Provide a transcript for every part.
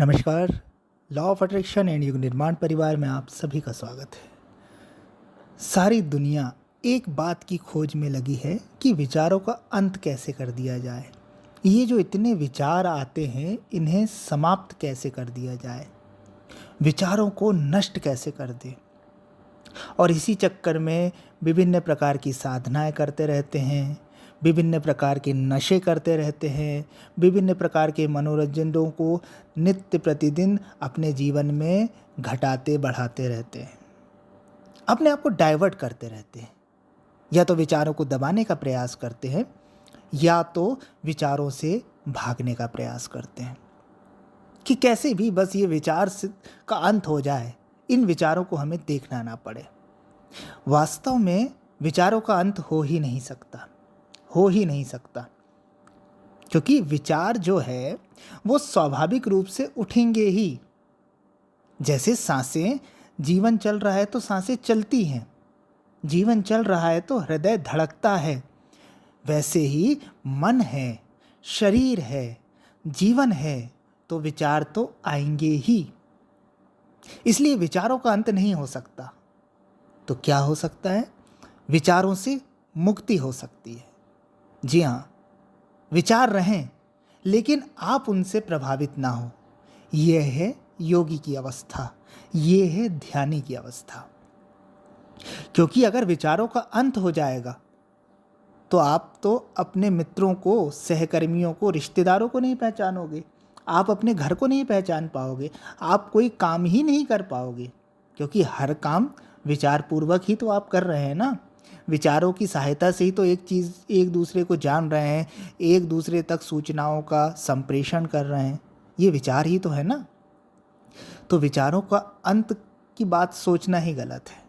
नमस्कार। Law of attraction and युग निर्माण परिवार में आप सभी का स्वागत है। सारी दुनिया एक बात की खोज में लगी है कि विचारों का अंत कैसे कर दिया जाए। ये जो इतने विचार आते हैं, इन्हें समाप्त कैसे कर दिया जाए, विचारों को नष्ट कैसे कर दें। और इसी चक्कर में विभिन्न प्रकार की साधनाएं करते रहते हैं, विभिन्न प्रकार के नशे करते रहते हैं, विभिन्न प्रकार के मनोरंजनों को नित्य प्रतिदिन अपने जीवन में घटाते बढ़ाते रहते हैं, अपने आप को डाइवर्ट करते रहते हैं। या तो विचारों को दबाने का प्रयास करते हैं या तो विचारों से भागने का प्रयास करते हैं कि कैसे भी बस ये का अंत हो जाए, इन विचारों को हमें देखना ना पड़े। वास्तव में विचारों का अंत हो ही नहीं सकता, हो ही नहीं सकता, क्योंकि विचार जो है वो स्वाभाविक रूप से उठेंगे ही। जैसे सांसें, जीवन चल रहा है तो सांसें चलती हैं, जीवन चल रहा है तो हृदय धड़कता है। वैसे ही मन है, शरीर है, जीवन है, तो विचार तो आएंगे ही। इसलिए विचारों का अंत नहीं हो सकता। तो क्या हो सकता है? विचारों से मुक्ति हो सकती है। जी हाँ, विचार रहें लेकिन आप उनसे प्रभावित ना हो। यह है योगी की अवस्था, ये है ध्यानी की अवस्था। क्योंकि अगर विचारों का अंत हो जाएगा तो आप तो अपने मित्रों को, सहकर्मियों को, रिश्तेदारों को नहीं पहचानोगे, आप अपने घर को नहीं पहचान पाओगे, आप कोई काम ही नहीं कर पाओगे, क्योंकि हर काम विचार पूर्वक ही तो आप कर रहे हैं ना। विचारों की सहायता से ही तो एक दूसरे को जान रहे हैं, एक दूसरे तक सूचनाओं का संप्रेषण कर रहे हैं। ये विचार ही तो है ना। तो विचारों का अंत की बात सोचना ही गलत है।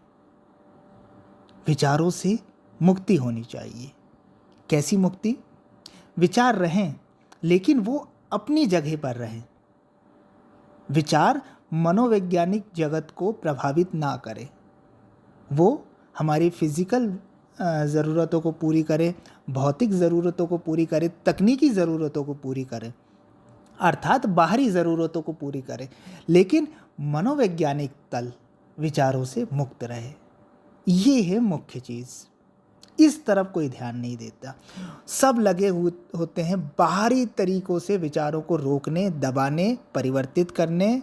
विचारों से मुक्ति होनी चाहिए। कैसी मुक्ति? विचार रहें लेकिन वो अपनी जगह पर रहें। विचार मनोवैज्ञानिक जगत को प्रभावित ना करे, वो हमारी फिजिकल ज़रूरतों को पूरी करे, भौतिक ज़रूरतों को पूरी करे, तकनीकी ज़रूरतों को पूरी करे, अर्थात बाहरी ज़रूरतों को पूरी करे, लेकिन मनोवैज्ञानिक तल विचारों से मुक्त रहे। ये है मुख्य चीज़। इस तरफ कोई ध्यान नहीं देता। सब लगे होते हैं बाहरी तरीकों से विचारों को रोकने, दबाने, परिवर्तित करने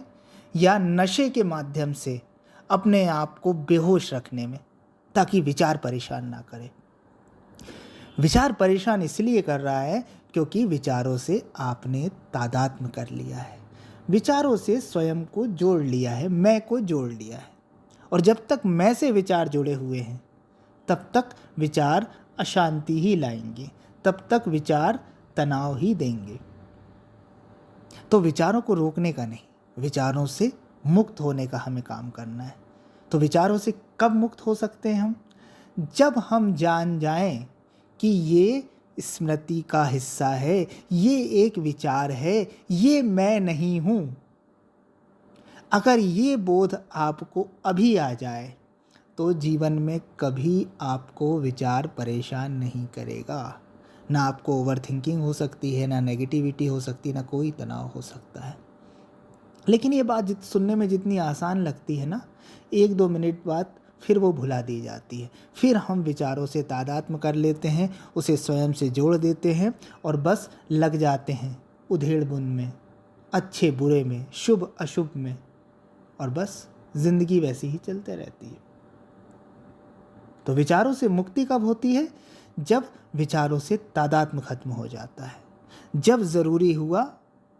या नशे के माध्यम से अपने आप को बेहोश रखने में, ताकि विचार परेशान ना करे। विचार परेशान इसलिए कर रहा है क्योंकि विचारों से आपने तादात्म्य कर लिया है, विचारों से स्वयं को जोड़ लिया है, मैं को जोड़ लिया है। और जब तक मैं से विचार जुड़े हुए हैं तब तक विचार अशांति ही लाएंगे, तब तक विचार तनाव ही देंगे। तो विचारों को रोकने का नहीं, विचारों से मुक्त होने का हमें काम करना है। तो विचारों से कब मुक्त हो सकते हैं हम? जब हम जान जाएं कि ये स्मृति का हिस्सा है, ये एक विचार है, ये मैं नहीं हूँ। अगर ये बोध आपको अभी आ जाए तो जीवन में कभी आपको विचार परेशान नहीं करेगा। ना आपको ओवर थिंकिंग हो सकती है, ना नेगेटिविटी हो सकती है, ना कोई तनाव हो सकता है। लेकिन ये बात सुनने में जितनी आसान लगती है ना, 1-2 मिनट बाद फिर वो भुला दी जाती है। फिर हम विचारों से तादात्म्य कर लेते हैं, उसे स्वयं से जोड़ देते हैं और बस लग जाते हैं उधेड़-बुन में, अच्छे बुरे में, शुभ अशुभ में, और बस जिंदगी वैसी ही चलते रहती है। तो विचारों से मुक्ति कब होती है? जब विचारों से तादात्म्य खत्म हो जाता है। जब ज़रूरी हुआ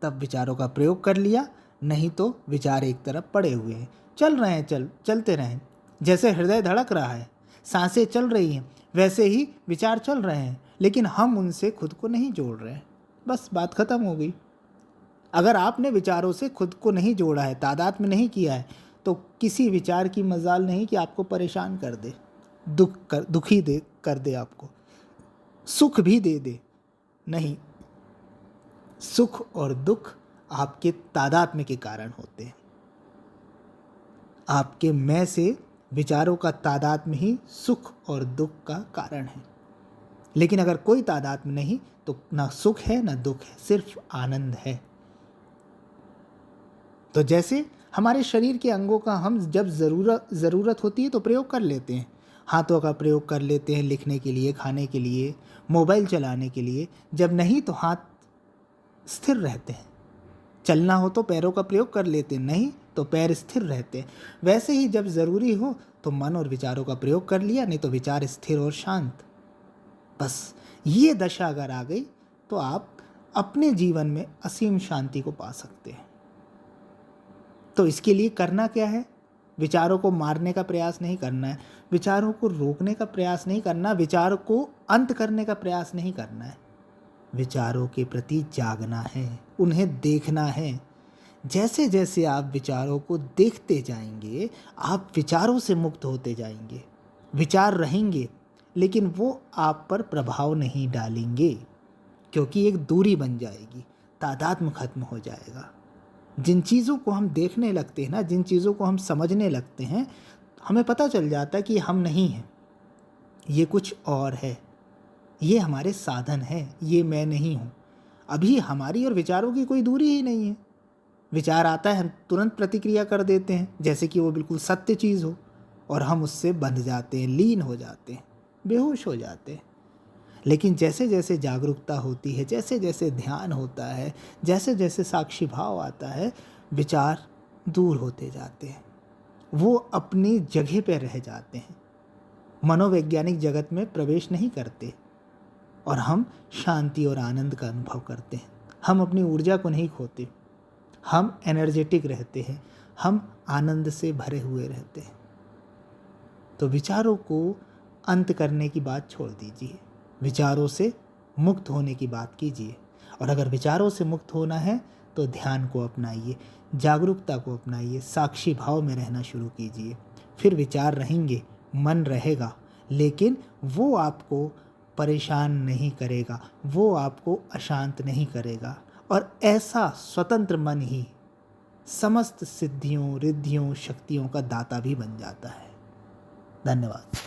तब विचारों का प्रयोग कर लिया, नहीं तो विचार एक तरफ पड़े हुए हैं, चल रहे हैं, चलते रहें। जैसे हृदय धड़क रहा है, सांसें चल रही हैं, वैसे ही विचार चल रहे हैं, लेकिन हम उनसे खुद को नहीं जोड़ रहे हैं। बस बात खत्म हो गई। अगर आपने विचारों से खुद को नहीं जोड़ा है, तादात्म्य नहीं किया है, तो किसी विचार की मजाल नहीं कि आपको परेशान कर दे, दुखी कर दे, आपको सुख भी दे दे। नहीं, सुख और दुख आपके तादात्म्य के कारण होते हैं। आपके मैं से विचारों का तादात्म्य ही सुख और दुख का कारण है। लेकिन अगर कोई तादात्म्य नहीं तो ना सुख है ना दुख है, सिर्फ आनंद है। तो जैसे हमारे शरीर के अंगों का हम जब ज़रूरत होती है तो प्रयोग कर लेते हैं। हाथों का प्रयोग कर लेते हैं लिखने के लिए, खाने के लिए, मोबाइल चलाने के लिए। जब नहीं तो हाथ स्थिर रहते हैं। चलना हो तो पैरों का प्रयोग कर लेते हैं, नहीं तो पैर स्थिर रहते हैं। वैसे ही जब ज़रूरी हो तो मन और विचारों का प्रयोग कर लिया, नहीं तो विचार स्थिर और शांत। बस ये दशा अगर आ गई तो आप अपने जीवन में असीम शांति को पा सकते हैं। तो इसके लिए करना क्या है? विचारों को मारने का प्रयास नहीं करना है, विचारों को रोकने का प्रयास नहीं करना, विचारों को अंत करने का प्रयास नहीं करना है। विचारों के प्रति जागना है, उन्हें देखना है। जैसे जैसे आप विचारों को देखते जाएंगे, आप विचारों से मुक्त होते जाएंगे। विचार रहेंगे लेकिन वो आप पर प्रभाव नहीं डालेंगे, क्योंकि एक दूरी बन जाएगी, तादात्म्य खत्म हो जाएगा। जिन चीज़ों को हम देखने लगते हैं ना, जिन चीज़ों को हम समझने लगते हैं, हमें पता चल जाता है कि हम नहीं हैं, ये कुछ और है, ये हमारे साधन है, ये मैं नहीं हूँ। अभी हमारी और विचारों की कोई दूरी ही नहीं है। विचार आता है, हम तुरंत प्रतिक्रिया कर देते हैं जैसे कि वो बिल्कुल सत्य चीज़ हो, और हम उससे बंध जाते हैं, लीन हो जाते हैं, बेहोश हो जाते हैं। लेकिन जैसे जैसे जागरूकता होती है, जैसे जैसे ध्यान होता है, जैसे जैसे साक्षी भाव आता है, विचार दूर होते जाते हैं, वो अपनी जगह पर रह जाते हैं, मनोवैज्ञानिक जगत में प्रवेश नहीं करते, और हम शांति और आनंद का अनुभव करते हैं। हम अपनी ऊर्जा को नहीं खोते, हम एनर्जेटिक रहते हैं, हम आनंद से भरे हुए रहते हैं। तो विचारों को अंत करने की बात छोड़ दीजिए, विचारों से मुक्त होने की बात कीजिए। और अगर विचारों से मुक्त होना है तो ध्यान को अपनाइए, जागरूकता को अपनाइए, साक्षी भाव में रहना शुरू कीजिए। फिर विचार रहेंगे, मन रहेगा, लेकिन वो आपको परेशान नहीं करेगा, वो आपको अशांत नहीं करेगा। और ऐसा स्वतंत्र मन ही समस्त सिद्धियों, रिद्धियों, शक्तियों का दाता भी बन जाता है। धन्यवाद।